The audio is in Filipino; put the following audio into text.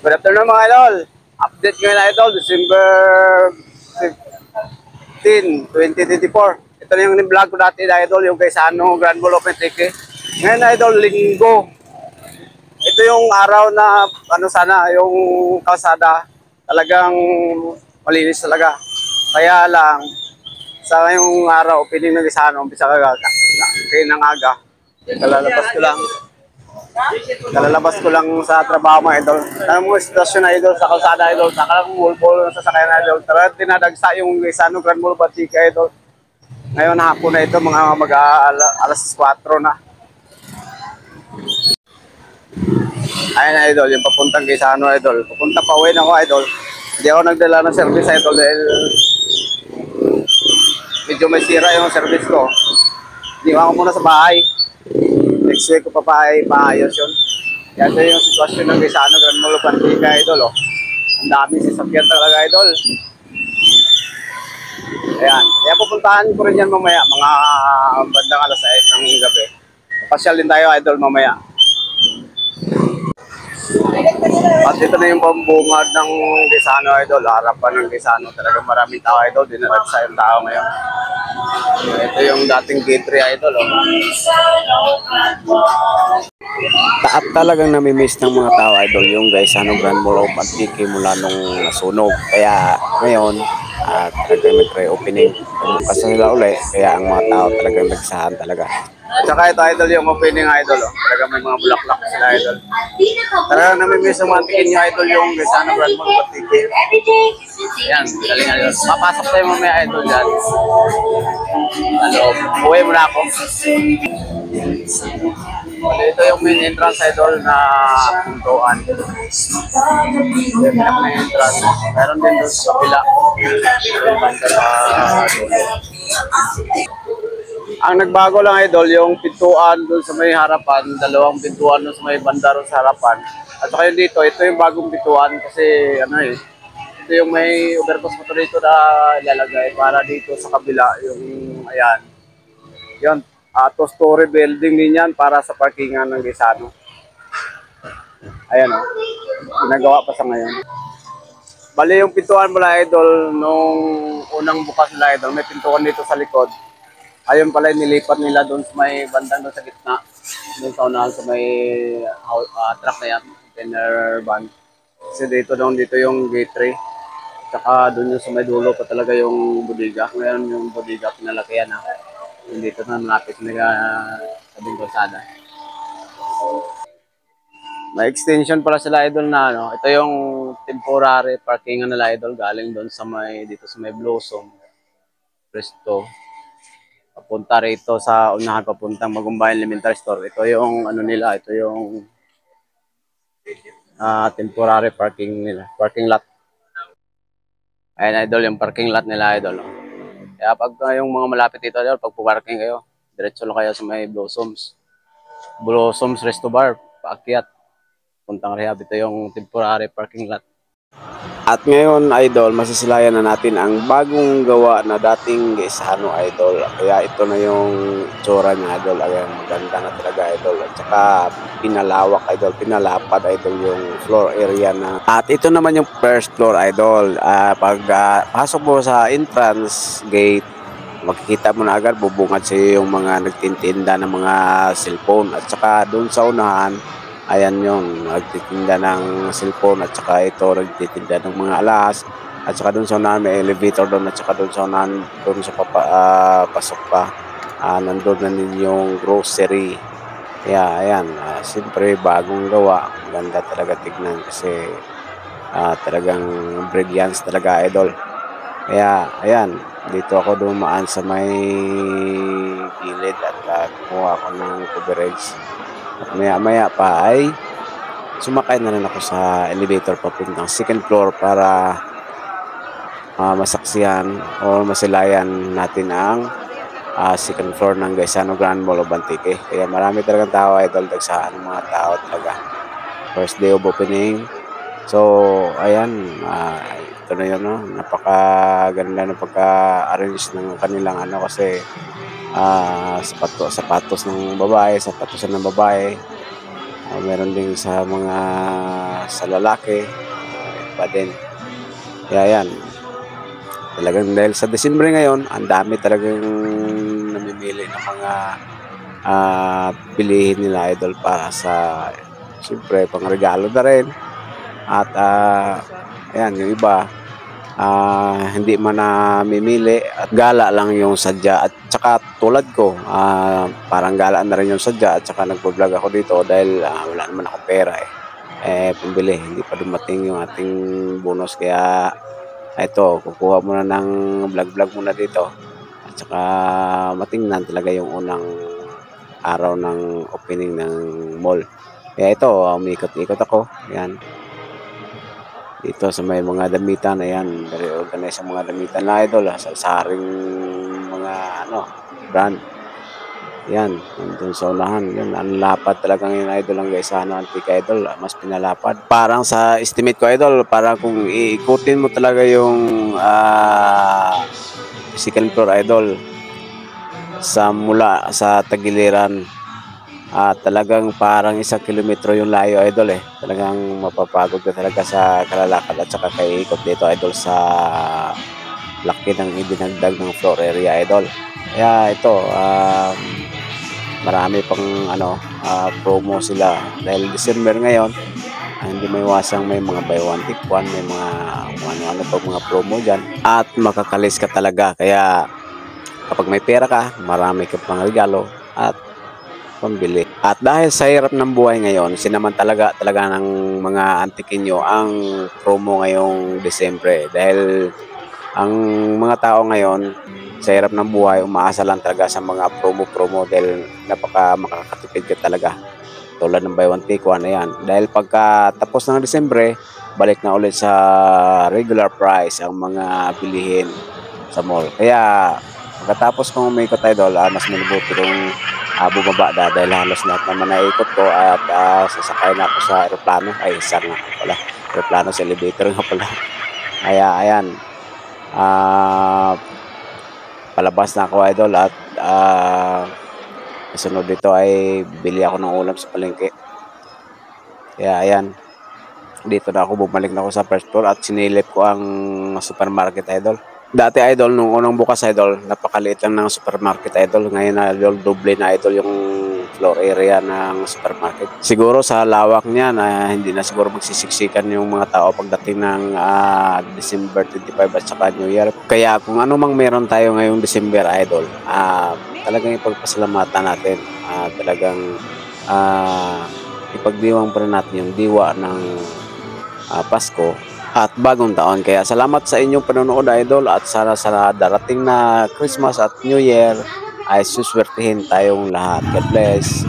Good afternoon mga idol. Update ngayon idol, December 15, 2024. Ito na yung vlog ko dati idol, yung kay Sano, Grand Mall of Antique. Ngayon idol, linggo. Ito yung araw na sana yung kalsada talagang malinis talaga. Kaya lang sa ngayong araw, opening ng Sano, umpisa kayo ng aga. Kalalabas ko lang sa trabaho mga idol. Ang mga sitwasyon na idol sa kalsada idol, nakalang mulbol sa sasakyan na idol. Talagang dinadagsa yung Sano Grand Mall of Antique idol. Ngayon hapon na ito, mga alas 4 na. Ayun idol, yung papuntang kay Sano idol. Papunta pa uwi na ako idol. Hindi ako nagdala ng service idol dahil medyo may sira yung service ko. Iniwan ko muna sa bahay. Next week ko paayos yun. Yan yung sitwasyon ng Sano Grand Mall of Antique idol. Oh. Ang daming sasakyan talaga idol. Ayan. Kaya pupuntahan ko rin yan mamaya. Mga bandang alas 6 ng gabi. Pasyal din tayo idol mamaya. At ito na yung pambungad ng Sano idol. Harapan ng Sano. Talagang maraming tao idol. Dinaragsa yung tao ngayon. Ito yung dating gate 3 idol. Oh. At talagang namimiss ng mga tao idol yung Sano Grand Mall of Antique mula nung nasunog. Kaya ngayon talagang nag-reopening. Bukas na sila uli. Kaya ang mga tao talagang nagsahan talaga. Tsaka ito idol yung opening idol. Oh. Talagang may mga bulaklak sila idol. Talagang namimiss ng mantikin nyo idol yung Sano Grand Mall of Antique. Yan, galing idol. Papasok tayo mamaya idol dyan. Buhay mo na ako. Ito yung main entrance idol na pintuan. Yung main entrance. Meron din doon sa pila. Ang nagbago lang idol, yung pintuan doon sa may harapan, dalawang pintuan doon sa may banda doon sa harapan. At saka yung dito, ito yung bagong pintuan kasi ito yung may overpass motor dito na ilalagay para dito sa kabila yung ayan. Yun, 2-story building din yan para sa parkingan ng Sano. Ayan o, ginagawa pa sa ngayon. Bali yung pintuan mula idol, nung unang bukas nila idol, may pintuan dito sa likod. Ayun pala nilipat nila doon sa may bandang doon sa gitna. Doon sa unahan sa may truck na yan, container van. Kasi dito yung gate 3. Tsaka doon yung sa may dulo pa talaga yung bodega. Ngayon yung bodega pinalakihan na. Dito na malapit na sabing kalsada. May extension pala sila idol na ito yung temporary parkingan nila idol galing doon sa dito sa may Blossom Presto. Papunta rito sa unahan papuntang Magumbayan Elementary Store. Ito yung nila, ito yung temporary parking nila, parking lot. Ayan idol yung parking lot nila idol. Kaya pag yung mga malapit dito idol, pag puparking kayo, diretso lang kayo sa may Blossoms Resto Bar, paakyat, puntang rehab. Ito yung temporary parking lot. At ngayon idol, masisilayan na natin ang bagong gawa na dating Sano idol. Kaya ito na yung itsura niya idol. Ayan, maganda na talaga idol. At saka pinalawak idol, pinalapad idol yung floor area na. At ito naman yung first floor idol. Pag pasok mo sa entrance gate, makikita mo na agad bubungad sa yung mga nagtitinda ng mga cellphone. At saka doon sa unahan, ayan yung nagtitinda ng cellphone at saka ito nagtitinda ng mga alas at saka doon sa unahan may elevator doon at saka doon sa unahan doon sa pasok pa nandun na din yung grocery. Kaya ayan, siyempre bagong gawa, ganda talaga tignan kasi talagang brilliance talaga idol. Kaya ayan, dito ako dumaan sa may gilid at kumuha ako ng coverage. At maya pa ay sumakay na rin ako sa elevator papuntang second floor para masaksihan o masilayan natin ang second floor ng Sano Grand Mall of Antique. Kaya marami talagang tao idol, dagsahan ng mga tao talaga. First day of opening. So ayan, ito na yun, napakaganda ng pagka-arrange ng kanilang kasi sapatos ng babae, sapatosan ng babae, meron din sa mga sa lalaki pa din. Kaya yan, talagang dahil sa Disyembre ngayon, ang dami talagang namimili ng mga bilihin nila idol para sa siyempre pang regalo na rin. At ayan, yung iba hindi man namimili at gala lang yung sadya. At saka tulad ko, parang gala na rin yung sadya at saka nagpo-vlog ako dito dahil wala naman ako pera pambili. Hindi pa dumating yung ating bonus, kaya ito, kukuha muna ng vlog muna dito. At saka matingnan talaga yung unang araw ng opening ng mall. Kaya ito, umikot-ikot ako. Ayan. Dito sa may mga damitan, ayan, very organized ang mga damitan na idol, sa saring mga brand. Yan, nandun sa unahan, yun, ang lapad talaga ngayon idol ang guys, antique idol, mas pinalapad. Parang sa estimate ko idol, parang kung iikutin mo talaga yung second floor idol, sa mula sa tagiliran, talagang parang 1 kilometro yung layo idol Talagang mapapagod ka talaga sa kalalakad at saka kay ikot dito idol sa laki ng idinagdag ng floor area idol. Kaya ito, marami pang promo sila dahil December ngayon. Hindi may iwasang may mga buy one take one, may mga ano pa mga promo dyan at makakalis ka talaga. Kaya kapag may pera ka, marami ka pang regalo at pambili. At dahil sa hirap ng buhay ngayon, sinamantalaga talaga ng mga antikinyo ang promo ngayong Desyembre. Dahil ang mga tao ngayon, sa hirap ng buhay, umaasa lang talaga sa mga promo dahil makakatipid ka talaga. Tulad ng buy one take one na yan. Dahil pagka tapos ng Desyembre, balik na ulit sa regular price ang mga bilihin sa mall. Kaya pagkatapos kong umikot idol, mas mabuti kong bumaba dahil halos lahat naman naikot ko at sasakay na ako sa aeroplano. Ay, isa nga pala. Aeroplano sa elevator nga pala. Kaya, ayan. Palabas na ako idol at kasunod dito ay bili ako ng ulam sa palengke. Kaya, ayan. Dito na ako, bumalik na ako sa first floor at sinilip ko ang supermarket idol. Dati idol, nung unang bukas idol, napakaliit lang ng supermarket idol. Ngayon na idol, doble na idol yung floor area ng supermarket. Siguro sa lawak niya na hindi na siguro magsisiksikan yung mga tao pagdating ng December 25 at saka New Year. Kaya kung ano mang meron tayo ngayong December idol, talagang ipagpasalamatan natin. Talagang ipagdiwang pa rin natin yung diwa ng Pasko at bagong taon. Kaya salamat sa inyong panonood idol at sana sa darating na Christmas at New Year ay suswertihin tayong lahat. God bless.